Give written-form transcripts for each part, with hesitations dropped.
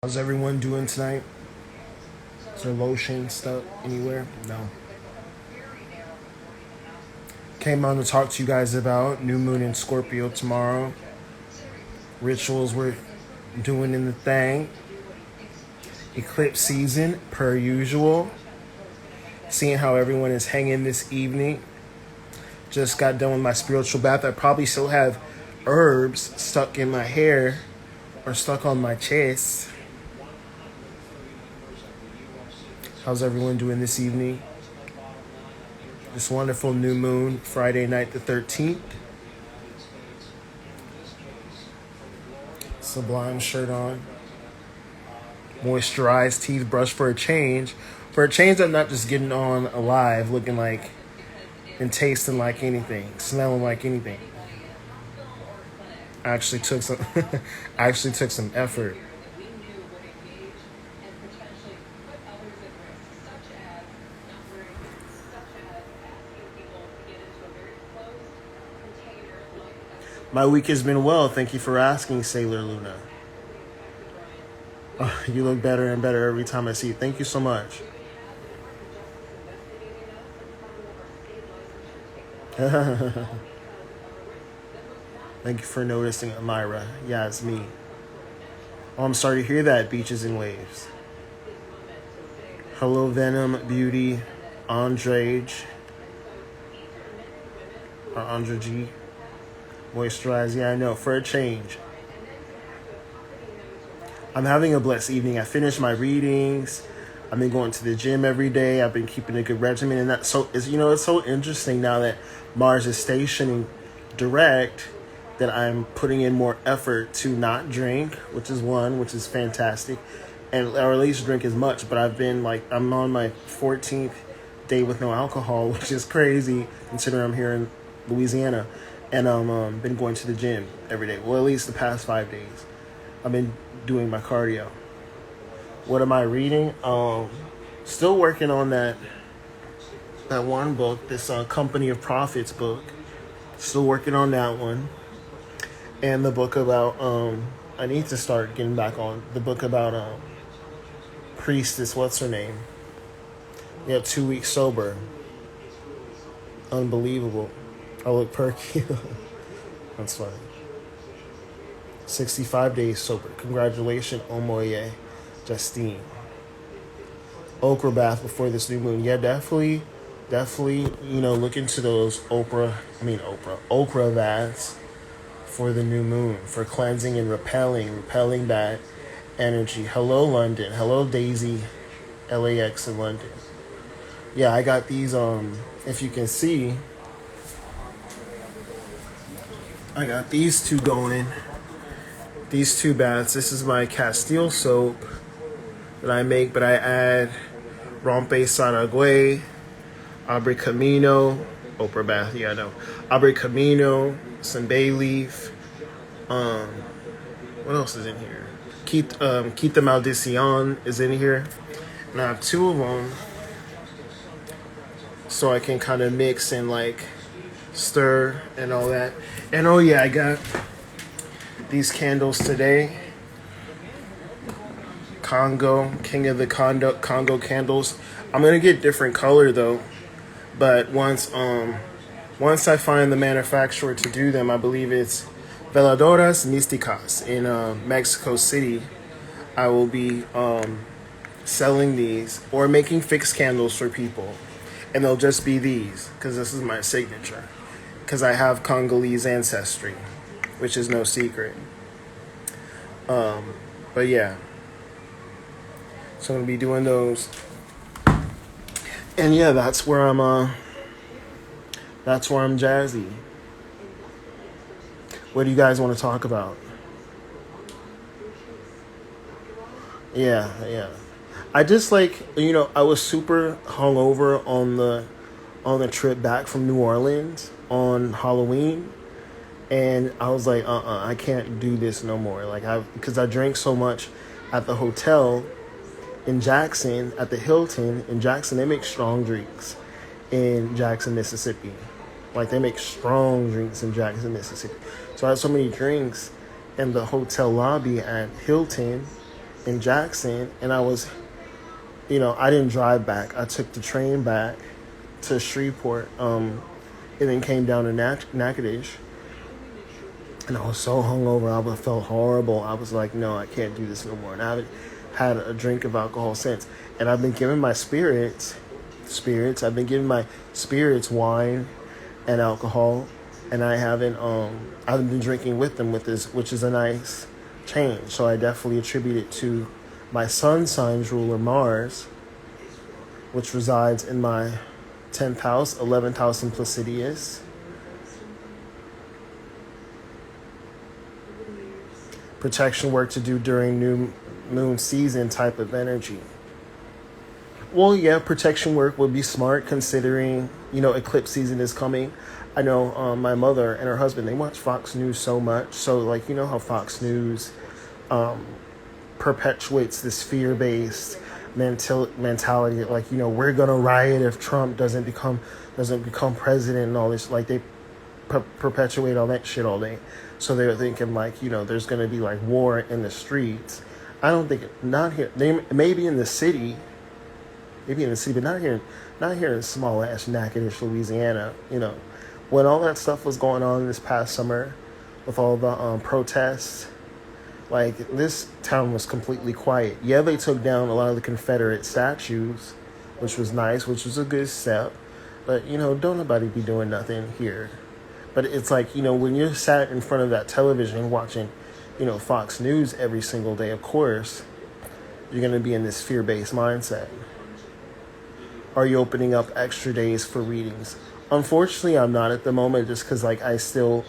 How's everyone doing tonight? Is there lotion stuck anywhere? No. Came on to talk to you guys about new moon in Scorpio tomorrow. Rituals we're doing in the thing. Eclipse season per usual. Seeing how everyone is hanging this evening. Just got done with my spiritual bath. I probably still have herbs stuck in my hair or stuck on my chest. How's everyone doing this evening? This wonderful new moon, Friday night the 13th. Sublime shirt on. Moisturized teeth, brush for a change. For a change, I'm not just getting on alive, looking like and tasting like anything, smelling like anything. I actually took some effort. My week has been well. Thank you for asking, Sailor Luna. Oh, you look better and better every time I see you. Thank you so much. Thank you for noticing, Amira. Yeah, it's me. Oh, I'm sorry to hear that, Beaches and Waves. Hello, Venom, Beauty, Andre G. Moisturize, yeah, I know, for a change. I'm having a blessed evening. I finished my readings. I've been going to the gym every day. I've been keeping a good regimen, and it's so interesting now that Mars is stationing direct that I'm putting in more effort to not drink, which is fantastic, or at least drink as much. But I'm on my 14th day with no alcohol, which is crazy considering I'm here in Louisiana. And been going to the gym every day. Well, at least the past 5 days. I've been doing my cardio. What am I reading? Still working on that one book, this Company of Prophets book. Still working on that one. And the book about, I need to start getting back on the book about Priestess, what's her name? Yeah, 2 weeks sober. Unbelievable. I look perky. That's fine. 65 days sober. Congratulations, Omoye, Justine. Okra bath before this new moon. Yeah, definitely, look into those okra baths for the new moon, for cleansing and repelling bad energy. Hello, London. Hello, Daisy, LAX in London. Yeah, I got these, if you can see, I got these two going. These two baths. This is my Castile soap that I make, but I add Rompe Saragüey, Abre Camino, Oprah bath, yeah, I know. Abre Camino, some bay leaf. What else is in here? Quita Maldición is in here. And I have two of them so I can kind of mix and stir and all that. And oh yeah, I got these candles today. Congo, King of the Congo candles. I'm gonna get different color though, but once I find the manufacturer to do them, I believe it's Veladoras Místicas in Mexico City. I will be selling these or making fixed candles for people, and they'll just be these because this is my signature. Because I have Congolese ancestry, which is no secret. But yeah. So I'm gonna be doing those. And yeah, that's where I'm jazzy. What do you guys want to talk about? Yeah. I just I was super hungover on the trip back from New Orleans on Halloween, and I was like, I can't do this no more. Because I drank so much at the hotel in Jackson, at the Hilton in Jackson. They make strong drinks in Jackson, Mississippi. They make strong drinks in Jackson, Mississippi. So I had so many drinks in the hotel lobby at Hilton in Jackson, and I was, I didn't drive back. I took the train back to Shreveport, and then came down to Natchitoches. And I was so hungover, I felt horrible. I was like, no, I can't do this no more. And I haven't had a drink of alcohol since. And I've been giving my spirits, I've been giving my spirits wine and alcohol. And I haven't been drinking with them, which is a nice change. So I definitely attribute it to my sun sign's ruler, Mars, which resides in my 10th house, 11th house in Placidius. Protection work to do during new moon season type of energy. Well, yeah, protection work would be smart considering, eclipse season is coming. I know my mother and her husband, they watch Fox News so much. So, like, how Fox News perpetuates this fear-based mentality. Like, we're going to riot if Trump doesn't become president and all this. Like, they perpetuate all that shit all day. So they're thinking like, there's going to be like war in the streets. I don't think not here. Maybe in the city, but not here in small ass Natchitoches, Louisiana. When all that stuff was going on this past summer, with all the protests, like this town was completely quiet. Yeah, they took down a lot of the Confederate statues, which was nice, which was a good step. But don't nobody be doing nothing here. But it's like, when you're sat in front of that television watching, Fox News every single day, of course, you're going to be in this fear-based mindset. Are you opening up extra days for readings? Unfortunately, I'm not at the moment just because, like, I still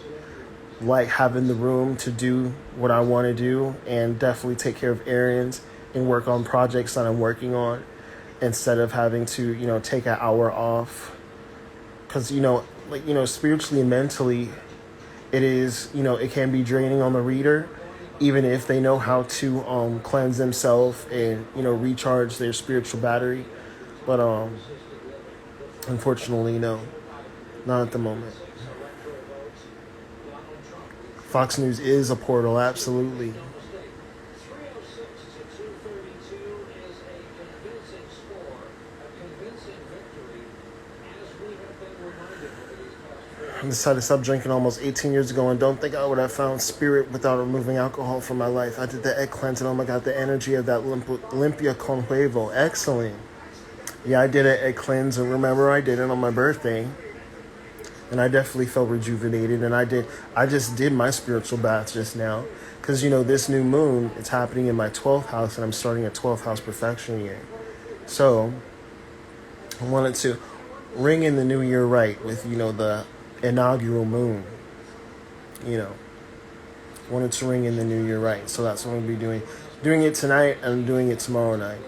like having the room to do what I want to do and definitely take care of errands and work on projects that I'm working on instead of having to, take an hour off. Because, spiritually and mentally, it is, it can be draining on the reader, even if they know how to cleanse themselves and, recharge their spiritual battery. But unfortunately, no, not at the moment. Fox News is a portal, absolutely. I decided to stop drinking almost 18 years ago and don't think I would have found spirit without removing alcohol from my life. I did the egg cleanse and oh my God, the energy of that limpia con huevo. Excellent. Yeah, I did an egg cleanse and remember I did it on my birthday. And I definitely felt rejuvenated and I just did my spiritual bath just now. Because, this new moon, it's happening in my 12th house and I'm starting a 12th house perfection year. So, I wanted to ring in the new year right with, the inaugural moon. Wanted to ring in the new year right. So that's what I'm going to be doing it tonight and doing it tomorrow night.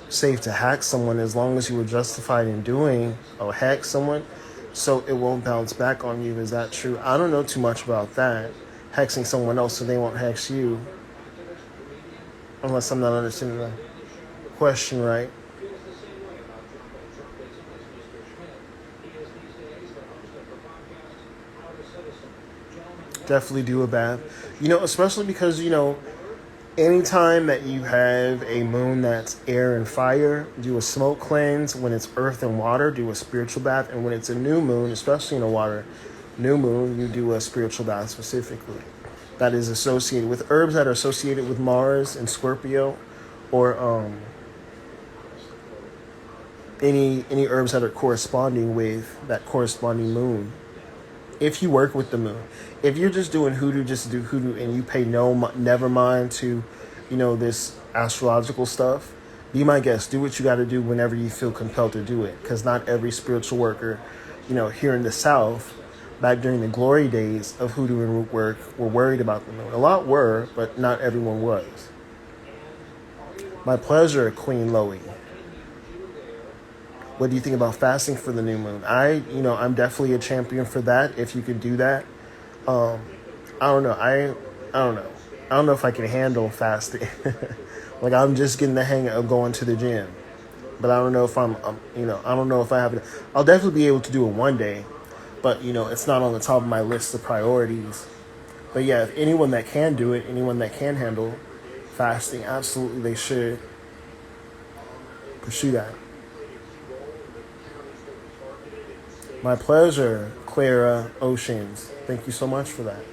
Safe to hack someone as long as you were justified in hack someone so it won't bounce back on you. Is that true? I don't know too much about that. Hexing someone else so they won't hex you. Unless I'm not understanding the question right. Definitely do a bath. Especially because, anytime that you have a moon that's air and fire, do a smoke cleanse. When it's earth and water, do a spiritual bath. And when it's a new moon, especially in a water new moon, you do a spiritual bath specifically. That is associated with herbs that are associated with Mars and Scorpio, or any herbs that are corresponding with that corresponding moon. If you work with the moon. If you're just doing hoodoo, just do hoodoo and you pay never mind to, this astrological stuff, be my guest. Do what you got to do whenever you feel compelled to do it. Because not every spiritual worker, here in the South, back during the glory days of hoodoo and root work, were worried about the moon. A lot were, but not everyone was. My pleasure, Queen Loey. What do you think about fasting for the new moon? I'm definitely a champion for that. If you could do that, I don't know. I don't know. I don't know if I can handle fasting. Like I'm just getting the hang of going to the gym, but I don't know if I don't know if I have it. I'll definitely be able to do it one day, but it's not on the top of my list of priorities. But yeah, if anyone that can do it, anyone that can handle fasting, absolutely they should pursue that. My pleasure, Clara Oceans. Thank you so much for that.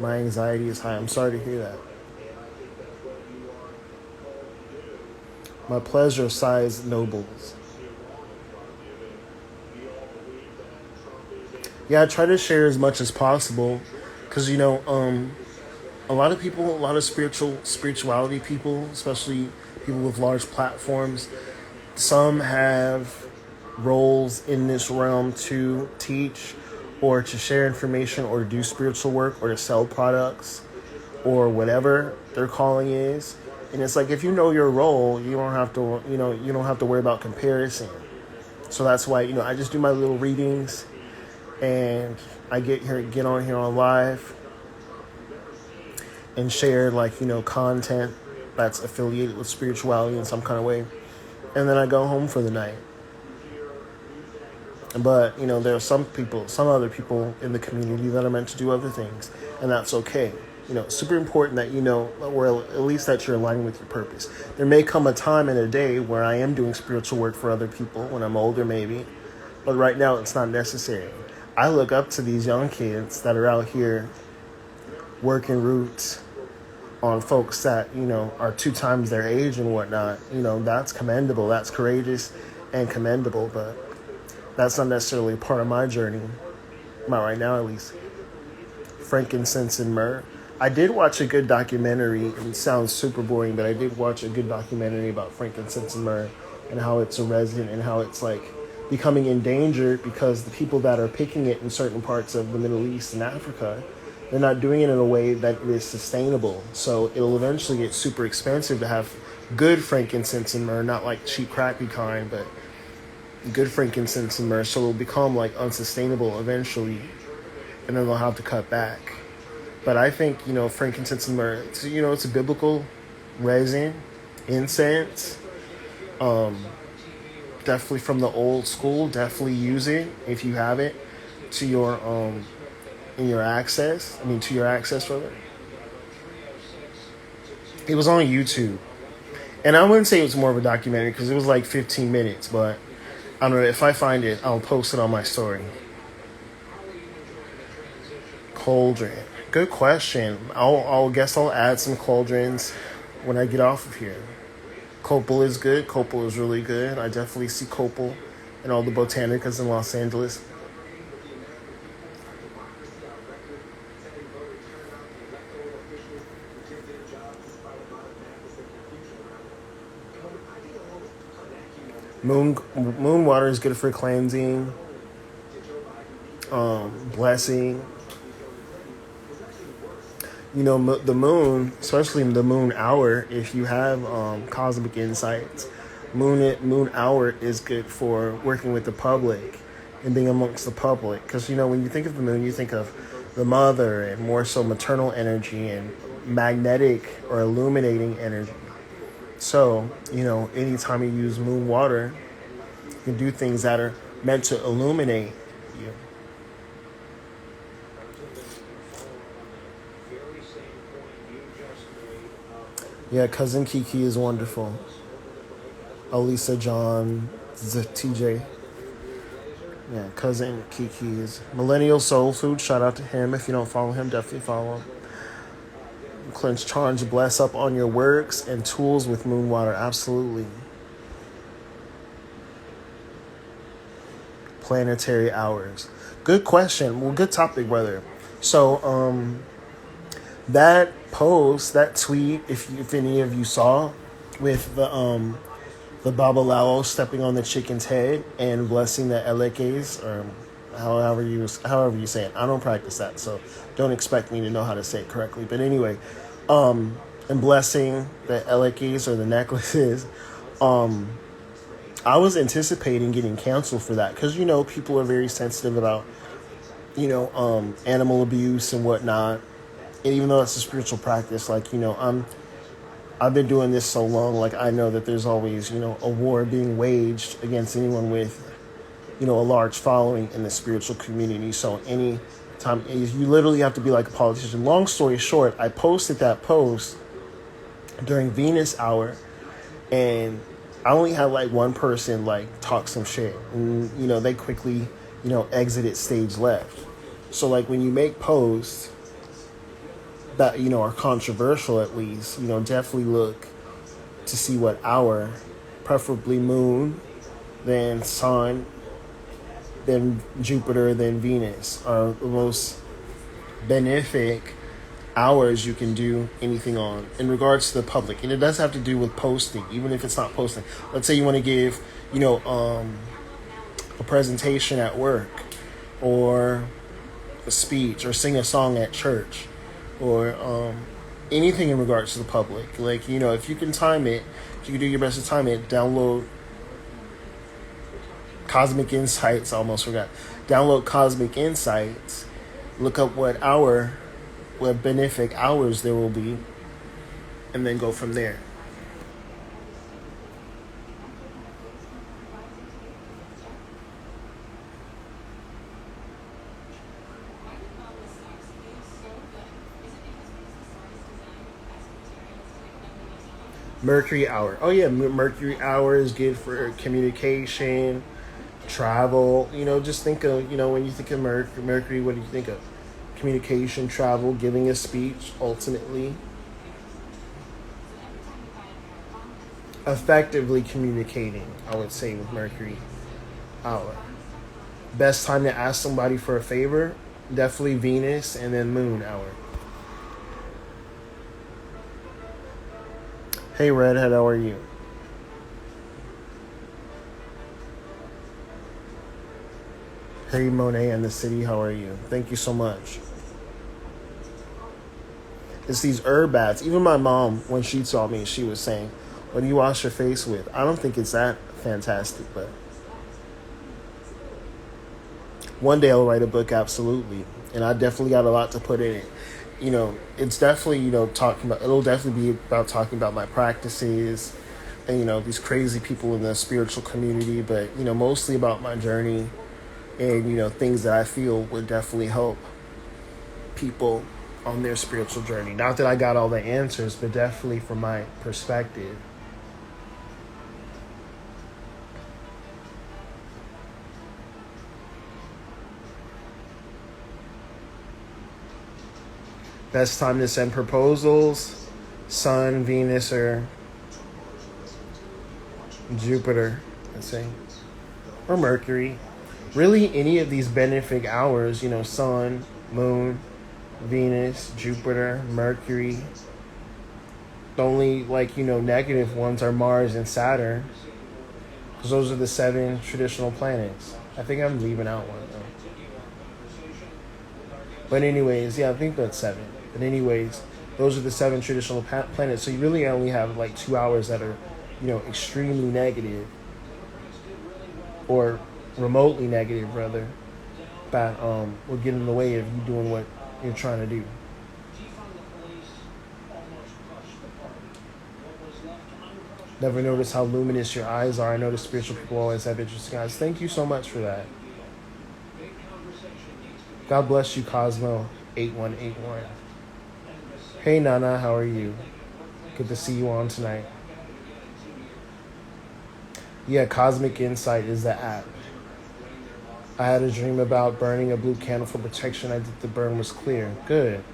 My anxiety is high. I'm sorry to hear that. My pleasure, Size Nobles. Yeah, I try to share as much as possible because, a lot of people, a lot of spirituality people, especially people with large platforms, some have roles in this realm to teach or to share information or to do spiritual work or to sell products or whatever their calling is. And it's like, if you know your role, you don't have to, you don't have to worry about comparison. So that's why, I just do my little readings and I get on here on live and share content that's affiliated with spirituality in some kind of way. And then I go home for the night. But, there are some other people in the community that are meant to do other things, and that's okay. It's super important that or at least that you're aligning with your purpose. There may come a time in a day where I am doing spiritual work for other people when I'm older, maybe. But right now, it's not necessary. I look up to these young kids that are out here working roots on folks that, are 2 times their age and whatnot. That's commendable. That's courageous and commendable, but that's not necessarily part of my journey. Not right now, at least. Frankincense and myrrh. I did watch a good documentary. It sounds super boring, but I did watch a good documentary about frankincense and myrrh and how it's a resin and how it's becoming endangered because the people that are picking it in certain parts of the Middle East and Africa, they're not doing it in a way that is sustainable. So it'll eventually get super expensive to have good frankincense and myrrh, not like cheap, crappy kind, but good frankincense and myrrh. So it'll become unsustainable eventually, and then they'll have to cut back. But I think, frankincense and myrrh, it's a biblical resin, incense, definitely from the old school. Definitely use it if you have it to your to your access rather. It was on YouTube, and I wouldn't say it was more of a documentary because it was 15 minutes, but I don't know, if I find it, I'll post it on my story. Cauldron. Good question. I'll guess I'll add some cauldrons when I get off of here. Copal is good. Copal is really good. I definitely see Copal in all the botanicas in Los Angeles. Moon water is good for cleansing, blessing. The moon, especially the moon hour, if you have cosmic insights, moon hour is good for working with the public and being amongst the public. Because, when you think of the moon, you think of the mother and more so maternal energy and magnetic or illuminating energy. So, anytime you use moon water, you can do things that are meant to illuminate you. Yeah, Cousin Kiki is wonderful. Elisa John, TJ. Yeah, Cousin Kiki is Millennial Soul Food. Shout out to him. If you don't follow him, definitely follow him. Cleanse, charge, bless up on your works and tools with moon water. Absolutely. Planetary hours. Good question. Well, good topic, brother. So, that post, that tweet, if any of you saw, with the Babalao stepping on the chicken's head and blessing the elekes, or however you say it. I don't practice that, so don't expect me to know how to say it correctly. But anyway, and blessing the elekes or the necklaces, I was anticipating getting canceled for that because people are very sensitive about animal abuse and whatnot. And even though it's a spiritual practice, I've been doing this so long, I know that there's always, a war being waged against anyone with, a large following in the spiritual community. So any time, you literally have to be like a politician. Long story short, I posted that post during Venus hour, and I only had like one person like talk some shit, and they quickly exited stage left. So like when you make posts that are controversial, at least definitely look to see what hour, preferably moon, then sun, then Jupiter, then Venus are the most benefic hours you can do anything on in regards to the public. And it does have to do with posting, even if it's not posting. Let's say you want to give a presentation at work, or a speech, or sing a song at church, or anything in regards to the public. Like if you can time it, if you can do your best to time it, download Cosmic Insights. I almost forgot. Download Cosmic Insights, look up what benefic hours there will be, and then go from there. Mercury hour. Oh yeah, Mercury hour is good for communication, travel. Just think of, when you think of Mercury, what do you think of? Communication, travel, giving a speech, ultimately. Effectively communicating, I would say, with Mercury hour. Best time to ask somebody for a favor, definitely Venus, and then moon hour. Hey Redhead, how are you? Hey Monet in the city, how are you? Thank you so much. It's these herb baths. Even my mom, when she saw me, she was saying, what do you wash your face with? I don't think it's that fantastic, but one day I'll write a book, absolutely. And I definitely got a lot to put in it. It's definitely, it'll definitely be about talking about my practices and, these crazy people in the spiritual community, but, mostly about my journey and, things that I feel would definitely help people on their spiritual journey. Not that I got all the answers, but definitely from my perspective. Best time to send proposals, Sun, Venus, or Jupiter, let's say, or Mercury. Really, any of these benefic hours, Sun, Moon, Venus, Jupiter, Mercury. The only, negative ones are Mars and Saturn, because those are the 7 traditional planets. I think I'm leaving out one, though. But anyways, yeah, I think that's 7. But anyways, those are the 7 traditional planets. So you really only have 2 hours that are, extremely negative, or remotely negative, rather, that will get in the way of you doing what you're trying to do. Never noticed how luminous your eyes are. I notice spiritual people always have interesting eyes. Thank you so much for that. God bless you, Cosmo8181. Hey, Nana, how are you? Good to see you on tonight. Yeah, Cosmic Insight is the app. I had a dream about burning a blue candle for protection. I think the burn was clear. Good.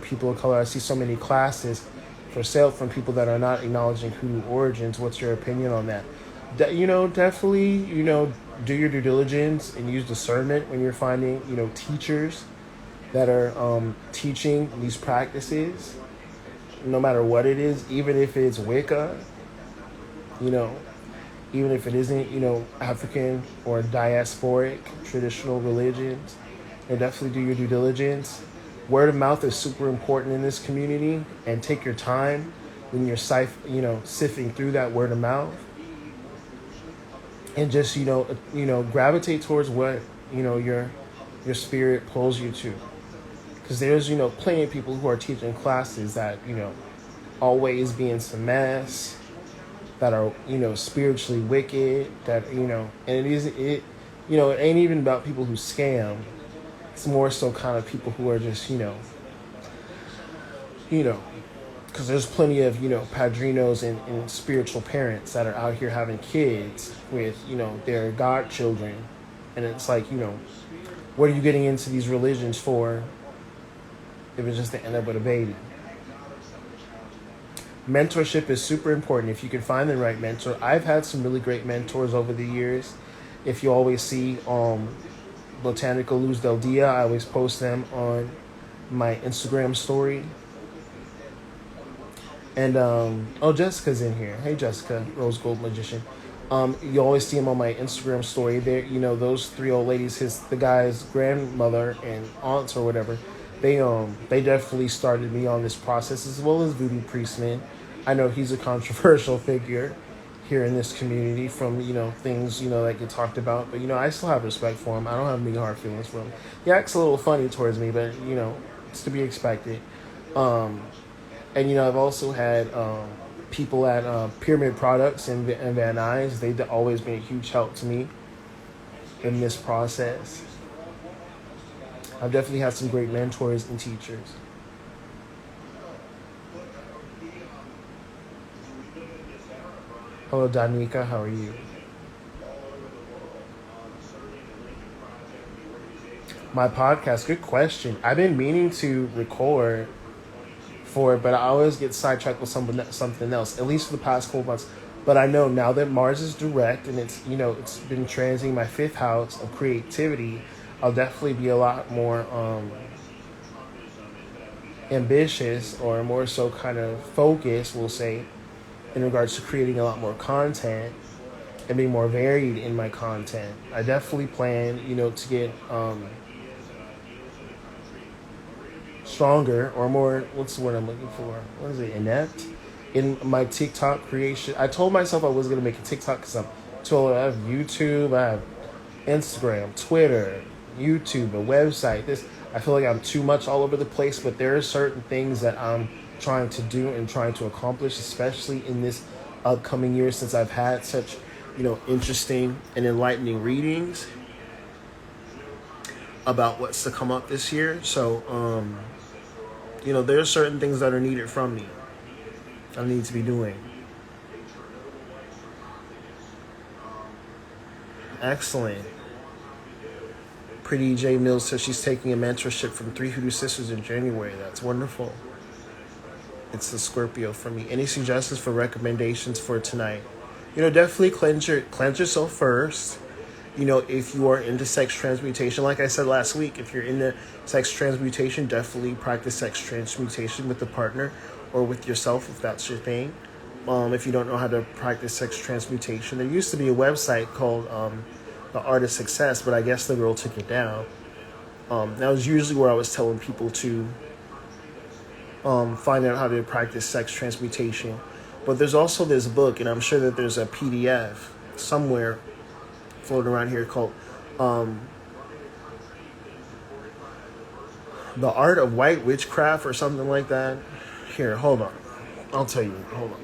People of color, I see so many classes for sale from people that are not acknowledging Hoodoo origins. What's your opinion on that? Definitely, do your due diligence and use discernment when you're finding, teachers that are teaching these practices, no matter what it is, even if it's Wicca, even if it isn't, African or diasporic traditional religions. Definitely do your due diligence. Word of mouth is super important in this community, and take your time when you're sifting through that word of mouth. And just, gravitate towards what, your spirit pulls you to. Because there's, plenty of people who are teaching classes that, always be in some mess, that are, spiritually wicked, that, and it ain't even about people who scam. It's more so kind of people who are just, because there's plenty of, padrinos and spiritual parents that are out here having kids with, their godchildren. And it's like, what are you getting into these religions for if it's just to end up with a baby? Mentorship is super important if you can find the right mentor. I've had some really great mentors over the years. If you always see Botanical Luz del Dia, I always post them on my Instagram story. And Jessica's in here. Hey, Jessica, Rose Gold Magician. You always see him on my Instagram story. There, those three old ladies, the guy's grandmother and aunts or whatever. They definitely started me on this process, as well as Voodoo Priestman. I know he's a controversial figure here in this community from things that get talked about, but I still have respect for him. I don't have any hard feelings for him. He acts a little funny towards me, but it's to be expected. And I've also had people at Pyramid Products and Van Nuys. They've always been a huge help to me in this process. I've definitely had some great mentors and teachers. Hello, Danica. How are you? My podcast. Good question. I've been meaning to record for it, but I always get sidetracked with something else, at least for the past couple months. But I know now that Mars is direct and it's been transiting my 5th house of creativity, I'll definitely be a lot more ambitious, or more so kind of focused, we'll say, in regards to creating a lot more content and being more varied in my content. I definitely plan, to get stronger, or more, what's the word I'm looking for? What is it? Inept? In my TikTok creation. I told myself I was going to make a TikTok because I have YouTube, I have Instagram, Twitter, YouTube, a website. I feel like I'm too much all over the place, but there are certain things that I'm trying to do and trying to accomplish, especially in this upcoming year, since I've had such, interesting and enlightening readings about what's to come up this year. So, there are certain things that are needed from me. I need to be doing. Excellent. Pretty J Mills says she's taking a mentorship from 3 Hoodoo Sisters in January. That's wonderful. It's the Scorpio for me. Any suggestions for recommendations for tonight? Definitely cleanse yourself first. If you are into sex transmutation, like I said last week, if you're into sex transmutation, definitely practice sex transmutation with a partner or with yourself if that's your thing. If you don't know how to practice sex transmutation, there used to be a website called The Art of Success, but I guess the girl took it down. That was usually where I was telling people to find out how to practice sex transmutation. But there's also this book, and I'm sure that there's a PDF somewhere floating around here called The Art of White Witchcraft or something like that. Here, hold on. I'll tell you. Hold on.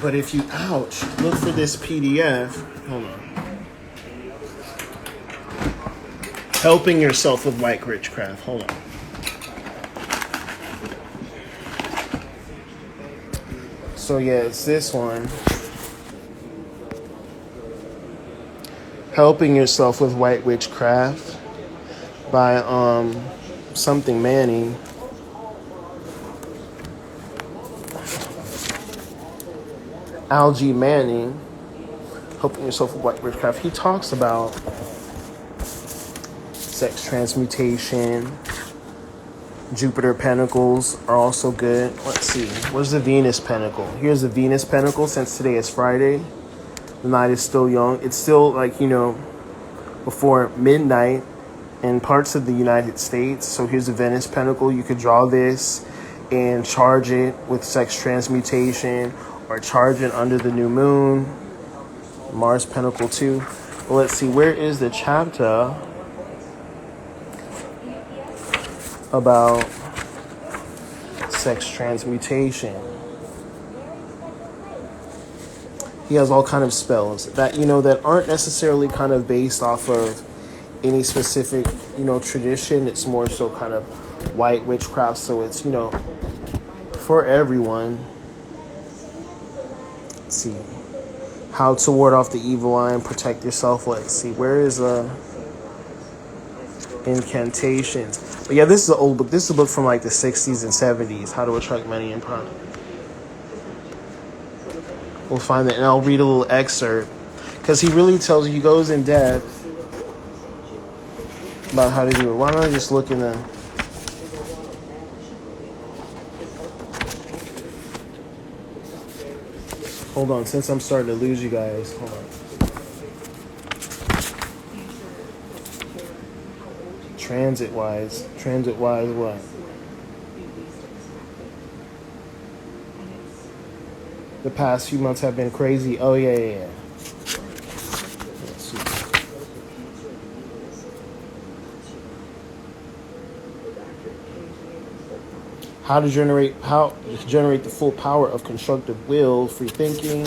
But if you, look for this PDF. Hold on. Helping Yourself with White Witchcraft. Hold on. So yeah, it's this one. Helping Yourself with White Witchcraft by something Manning. Algie Manning. Helping Yourself with White Witchcraft. He talks about sex transmutation. Jupiter Pentacles are also good. Let's see. Where's the Venus Pentacle? Here's the Venus Pentacle. Since today is Friday, the night is still young. It's still before midnight in parts of the United States. So here's the Venus Pentacle. You could draw this and charge it with sex transmutation, or charge it under the new moon. Mars Pentacle too. Well, let's see. Where is the chapter about sex transmutation. He has all kind of spells that, that aren't necessarily kind of based off of any specific, tradition. It's more so kind of white witchcraft. So it's, for everyone. Let's see. How to ward off the evil eye and protect yourself. Let's see. Where is incantations? But yeah, this is an old book. This is a book from like the 60s and 70s. How to attract money and profit. We'll find that, and I'll read a little excerpt because he really tells you, he goes in depth about how to do it. Why don't I just look in the... Hold on, since I'm starting to lose you guys. Hold on. Transit-wise what? The past few months have been crazy. Oh, yeah. Let's see. How to generate the full power of constructive will, free thinking.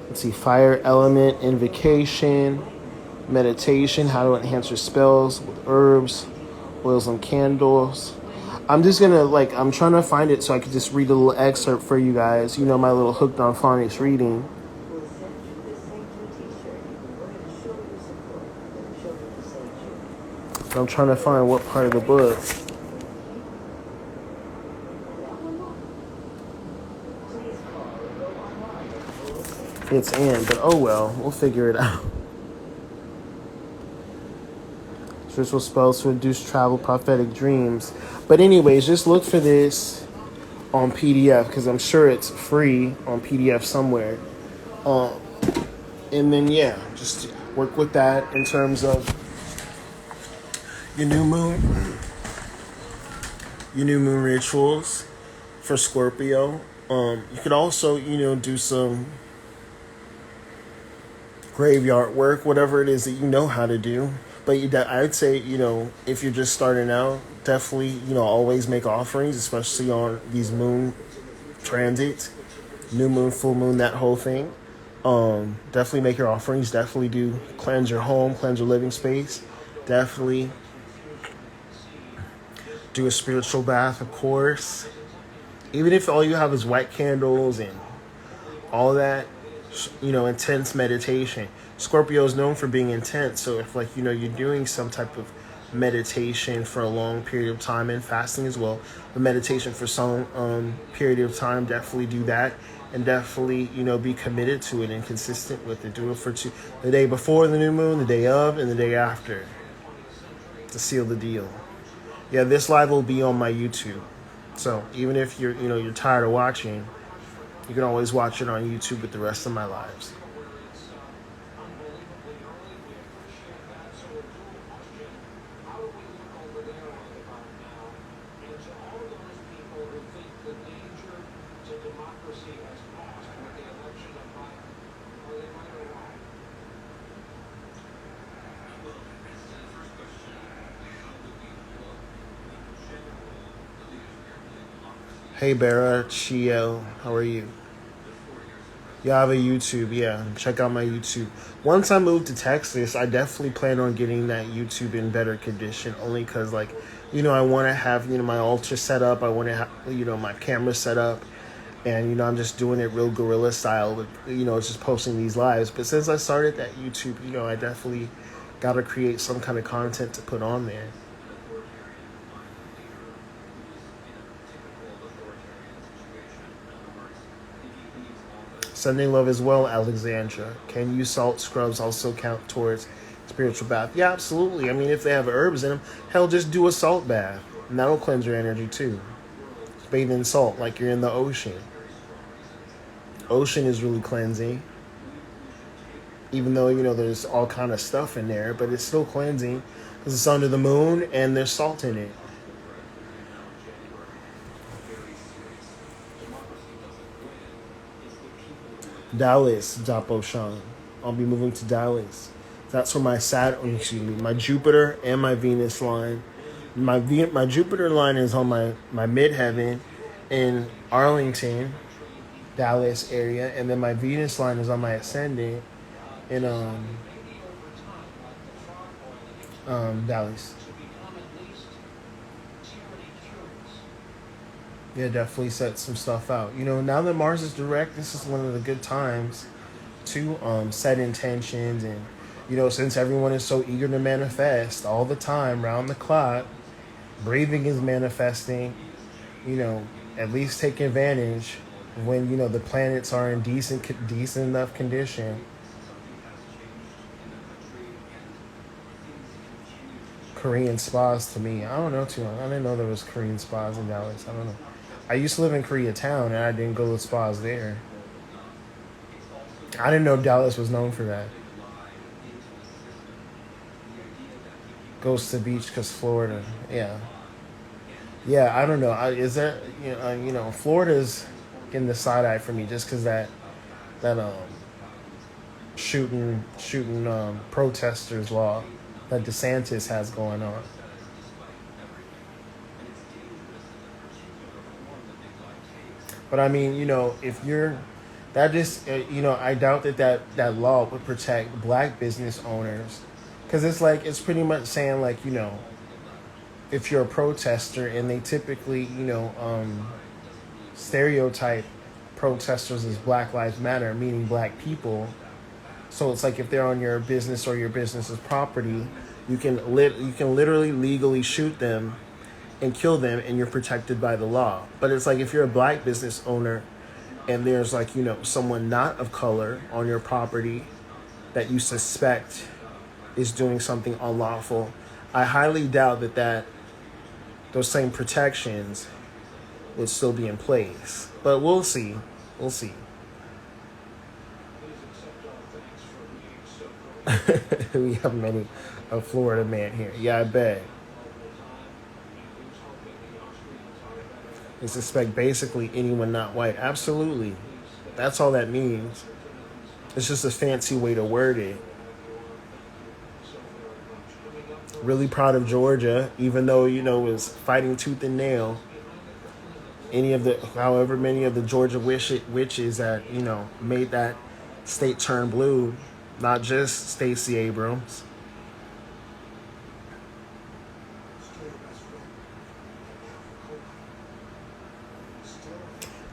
Let's see, fire element, invocation, meditation, how to enhance your spells with herbs, oils and candles. I'm just gonna I'm trying to find it so I could just read a little excerpt for you guys. My little hooked on phonics reading. I'm trying to find what part of the book. It's in, but oh well, we'll figure it out. Spiritual spells to induce travel, prophetic dreams. But anyways, just look for this on PDF because I'm sure it's free on PDF somewhere. And then just work with that in terms of your new moon rituals for Scorpio. You could also, do some graveyard work, whatever it is that you know how to do. But I'd say, if you're just starting out, definitely, always make offerings, especially on these moon transits, new moon, full moon, that whole thing. Definitely make your offerings. Definitely do cleanse your home, cleanse your living space. Definitely do a spiritual bath, of course. Even if all you have is white candles and all that, intense meditation. Scorpio is known for being intense. So if you're doing some type of meditation for a long period of time and fasting as well, the meditation for some period of time, definitely do that. And definitely, be committed to it and consistent with it. Do it for the day before the new moon, the day of, and the day after to seal the deal. Yeah, this live will be on my YouTube. So even if you're tired of watching, you can always watch it on YouTube with the rest of my lives. Hey, Bara, Chiel, how are you? Yeah, I have a YouTube. Yeah, check out my YouTube. Once I move to Texas, I definitely plan on getting that YouTube in better condition. Only because, I want to have, my altar set up. I want to have, my camera set up. And, I'm just doing it real guerrilla style with, just posting these lives. But since I started that YouTube, I definitely got to create some kind of content to put on there. Sending love as well, Alexandra. Can you salt scrubs also count towards spiritual bath? Yeah, absolutely. I mean, if they have herbs in them, hell, just do a salt bath. And that'll cleanse your energy too. Bathe in salt like you're in the ocean. Ocean is really cleansing. Even though, there's all kind of stuff in there, but it's still cleansing because it's under the moon and there's salt in it. Dallas, Japo Sean. I'll be moving to Dallas. That's where my Jupiter and my Venus line. My Jupiter line is on my midheaven in Arlington, Dallas area, and then my Venus line is on my ascendant in Dallas. Yeah, definitely set some stuff out. Now that Mars is direct, this is one of the good times to set intentions, and since everyone is so eager to manifest all the time, round the clock, breathing is manifesting. At least take advantage when the planets are in decent enough condition. Korean spas to me, I don't know too long. I didn't know there was Korean spas in Dallas. I don't know. I used to live in Koreatown and I didn't go to spas there. I didn't know Dallas was known for that. Goes to the beach because Florida. Yeah. Yeah, I don't know. Is there, Florida's getting the side eye for me just because that shooting protesters law that DeSantis has going on. But I mean, if you're that just, I doubt that law would protect black business owners, because it's pretty much saying like, if you're a protester, and they typically, stereotype protesters as Black Lives Matter, meaning black people. So it's like if they're on your business or your business's property, you can literally legally shoot them and kill them, and you're protected by the law. But it's like if you're a black business owner and there's like, someone not of color on your property that you suspect is doing something unlawful, I highly doubt that those same protections would still be in place. But we'll see. We'll see. We have a Florida man here. Yeah, I bet. They suspect basically anyone not white. Absolutely. That's all that means. It's just a fancy way to word it. Really proud of Georgia, even though, it was fighting tooth and nail. However many of the Georgia witches that, made that state turn blue, not just Stacey Abrams.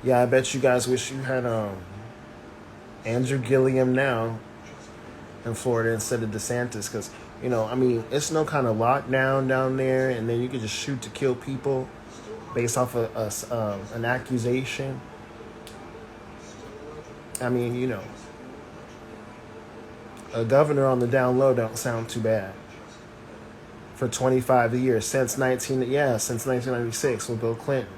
Yeah, I bet you guys wish you had Andrew Gilliam now in Florida instead of DeSantis, because it's no kind of lockdown down there, and then you could just shoot to kill people based off of an accusation. I mean, a governor on the down low don't sound too bad. For 25 years, since 1996 with Bill Clinton.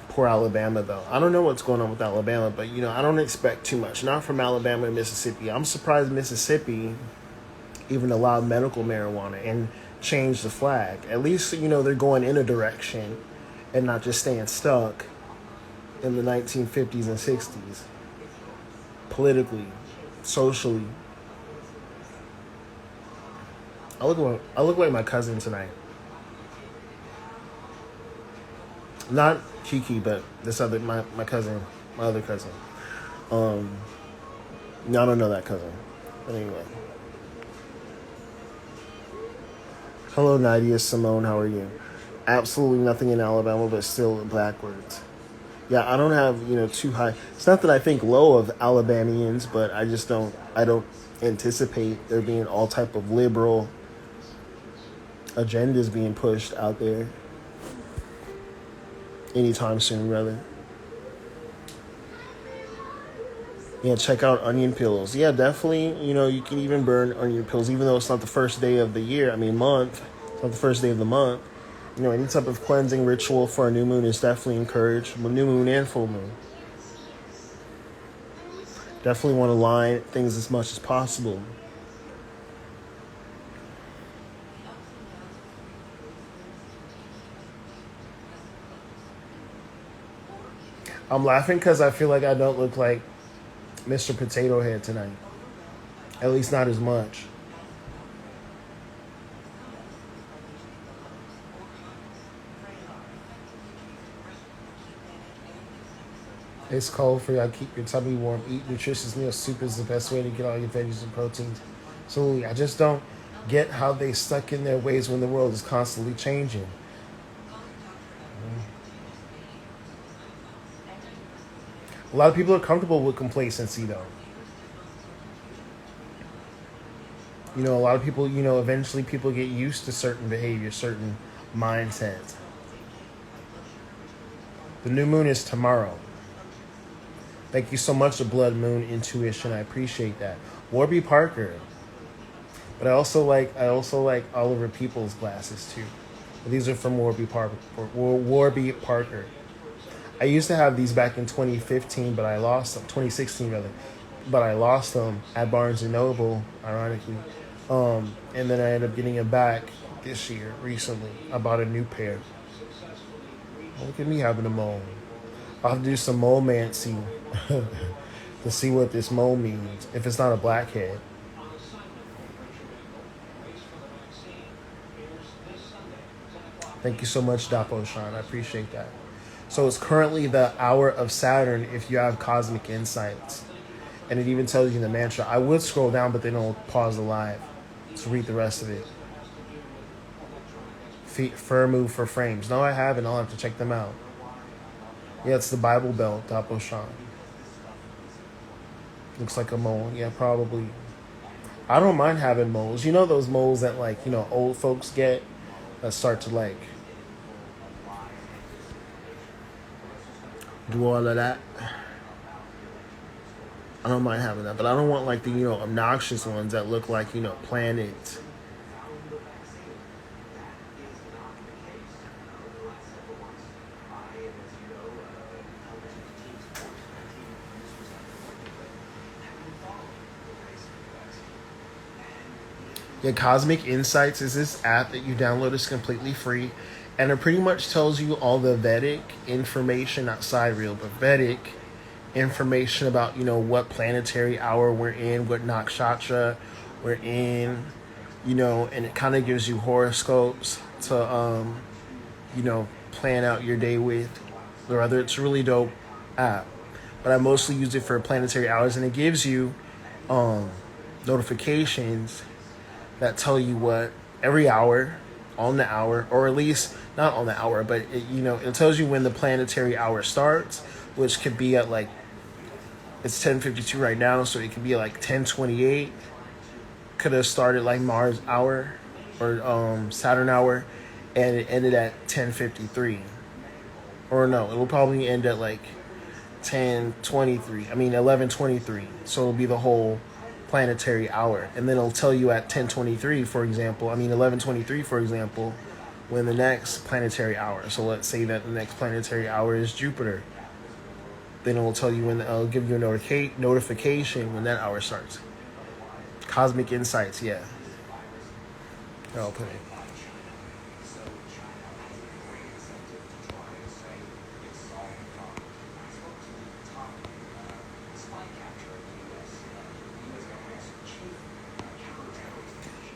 Poor Alabama, though. I don't know what's going on with Alabama, but, I don't expect too much. Not from Alabama to Mississippi. I'm surprised Mississippi even allowed medical marijuana and changed the flag. At least, they're going in a direction and not just staying stuck in the 1950s and 60s. Politically, socially. I look like my cousin tonight. Not Kiki, but this other my cousin, my other cousin. No, I don't know that cousin. But anyway. Hello, Nadia Simone. How are you? Absolutely nothing in Alabama, but still backwards. Yeah, I don't have too high. It's not that I think low of Alabamians, but I just don't. I don't anticipate there being all type of liberal agendas being pushed out there anytime soon, rather. Yeah, check out onion pills. Yeah, definitely, you can even burn onion pills, even though it's not the first day of the year. Month. It's not the first day of the month. Any type of cleansing ritual for a new moon is definitely encouraged. New moon and full moon. Definitely want to line things as much as possible. I'm laughing because I feel like I don't look like Mr. Potato Head tonight. At least not as much. It's cold for y'all. Keep your tummy warm. Eat nutritious meals. Soup is the best way to get all your veggies and proteins. Absolutely. I just don't get how they stuck in their ways when the world is constantly changing. A lot of people are comfortable with complacency, though. A lot of people, eventually people get used to certain behavior, certain mindsets. The new moon is tomorrow. Thank you so much, the Blood Moon Intuition. I appreciate that. Warby Parker. But I also like Oliver Peoples glasses too. But these are from Warby Parker. I used to have these back in 2015, but I lost them. 2016 rather. But I lost them at Barnes and Noble, ironically. And then I ended up getting it back this year, recently. I bought a new pair. Look at me having a mole. I'll have to do some mole-mancy to see what this mole means, if it's not a blackhead. Thank you so much, Dapo Sean. I appreciate that. So it's currently the hour of Saturn if you have cosmic insights. And it even tells you the mantra. I would scroll down, but they don't pause the live. So read the rest of it. Fur move for frames. No, I haven't. I'll have to check them out. Yeah, it's the Bible Belt, Dapo Sean. Looks like a mole. Yeah, probably. I don't mind having moles. You know those moles that, old folks get that start to, do all of that? I don't mind having that. But I don't want, the, obnoxious ones that look like, planets. Yeah, Cosmic Insights is this app that you download. It's completely free. And it pretty much tells you all the Vedic information, not sidereal, but Vedic information about, what planetary hour we're in, what nakshatra we're in, and it kind of gives you horoscopes to, plan out your day with. Or rather, it's a really dope app. But I mostly use it for planetary hours, and it gives you notifications that tell you what every hour, on the hour, or at least not on the hour, but it tells you when the planetary hour starts, which could be at it's 10:52 right now, so it could be 10:28. Could have started Mars hour or Saturn hour, and it ended at 10:53. Or no, it'll probably end at 10:23. 11:23. So it'll be the whole planetary hour, and then it'll tell you at 10:23, for example, 11:23, for example, when the next planetary hour. So let's say that the next planetary hour is Jupiter. Then it'll tell you when, it'll give you a notification when that hour starts. Cosmic Insights, yeah. I'll put it.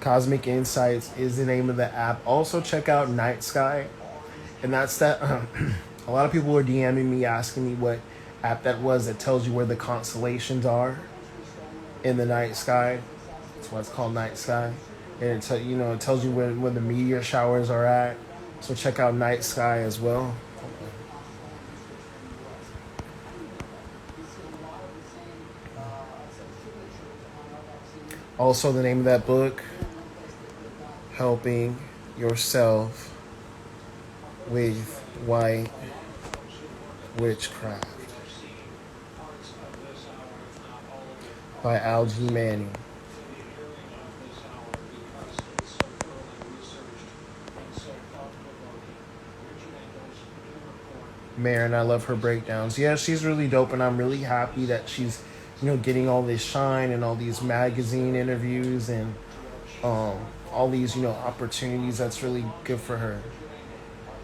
Cosmic Insights is the name of the app. Also check out Night Sky. And that's that. A lot of people were DMing me asking me what app that was that tells you where the constellations are in the night sky. That's why it's called Night Sky. And it tells you where the meteor showers are at. So check out Night Sky as well. Also the name of that book, Helping Yourself with White Witchcraft by Algie Manning. Marin, I love her breakdowns. Yeah, she's really dope, and I'm really happy that she's, getting all this shine and all these magazine interviews and all these, opportunities. That's really good for her.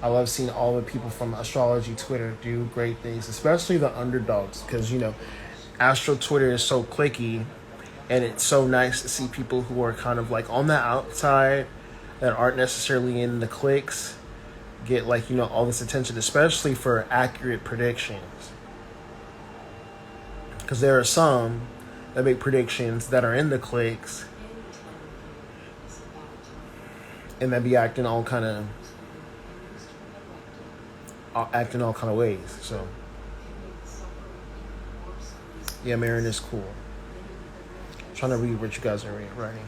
I love seeing all the people from astrology Twitter do great things, especially the underdogs, because, Astro Twitter is so clicky, and it's so nice to see people who are kind of like on the outside that aren't necessarily in the clicks get like, you know, all this attention, especially for accurate predictions. Because there are some that make predictions that are in the clicks and that be acting all kind of ways. So yeah, Marin is cool. I'm trying to read what you guys are writing.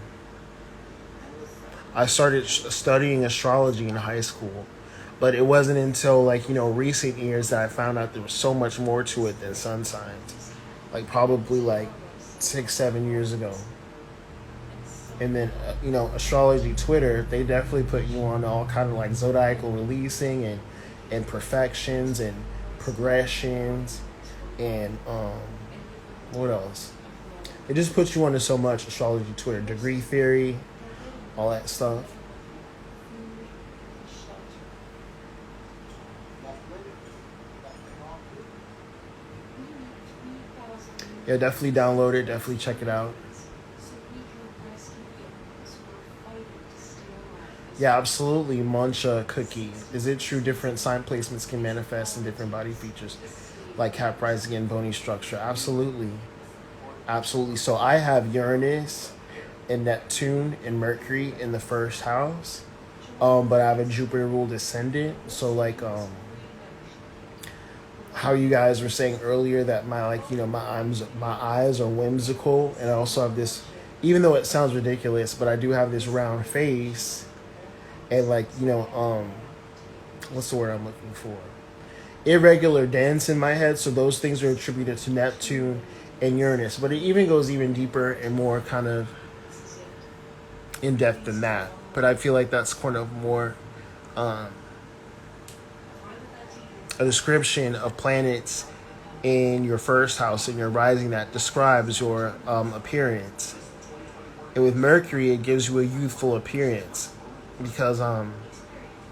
I started studying astrology in high school, but it wasn't until like, you know, recent years that I found out there was so much more to it than sun signs. Like probably like 6-7 years ago. And then, you know, astrology Twitter, they definitely put you on all kind of like zodiacal releasing and perfections and progressions and what else? It just puts you onto so much astrology Twitter, degree theory, all that stuff. Yeah, definitely download it. Definitely check it out. Yeah, absolutely. Mancha Cookie. Is it true different sign placements can manifest in different body features, like cap rising and bony structure? Absolutely. Absolutely. So I have Uranus and Neptune and Mercury in the first house, but I have a Jupiter ruled ascendant. So like how you guys were saying earlier that my like, you know, my eyes are whimsical, and I also have this, even though it sounds ridiculous, but I do have this round face and like, you know, what's the word I'm looking for? Irregular dance in my head. So those things are attributed to Neptune and Uranus, but it even goes even deeper and more kind of in depth than that. But I feel like that's kind of more a description of planets in your first house and your rising that describes your appearance. And with Mercury, it gives you a youthful appearance because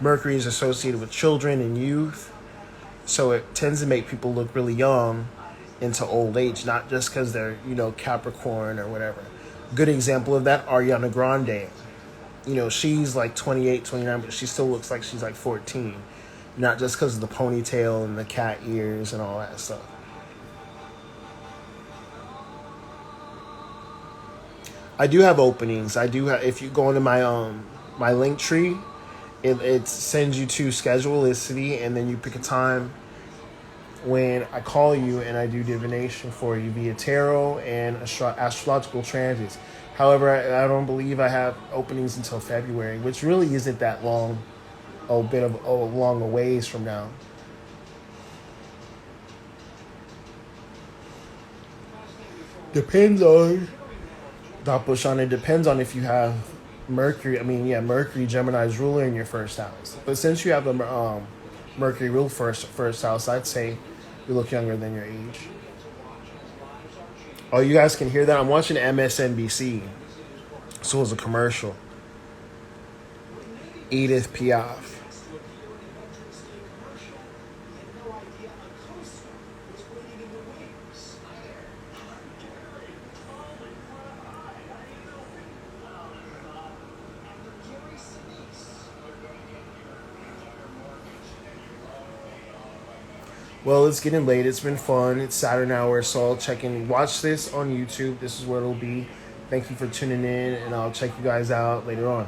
Mercury is associated with children and youth. So it tends to make people look really young into old age, not just because they're, you know, Capricorn or whatever. Good example of that, Ariana Grande. You know, she's like 28, 29, but she still looks like she's like 14. Not just because of the ponytail and the cat ears and all that stuff. I do have openings. I do have, if you go into my my link tree, it sends you to Schedulicity, and then you pick a time when I call you and I do divination for you via tarot and astrological transits. However, I don't believe I have openings until February, which really isn't that long, a bit of a long a ways from now. Depends on, not push on it, depends on if you have Mercury, Mercury, Gemini's ruler in your first house. But since you have a Mercury rule first house, I'd say you look younger than your age. Oh, you guys can hear that? I'm watching MSNBC. So it was a commercial. Edith Piaf. Well, it's getting late. It's been fun. It's Saturn hour, so I'll watch this on YouTube. This is where it'll be. Thank you for tuning in, and I'll check you guys out later on.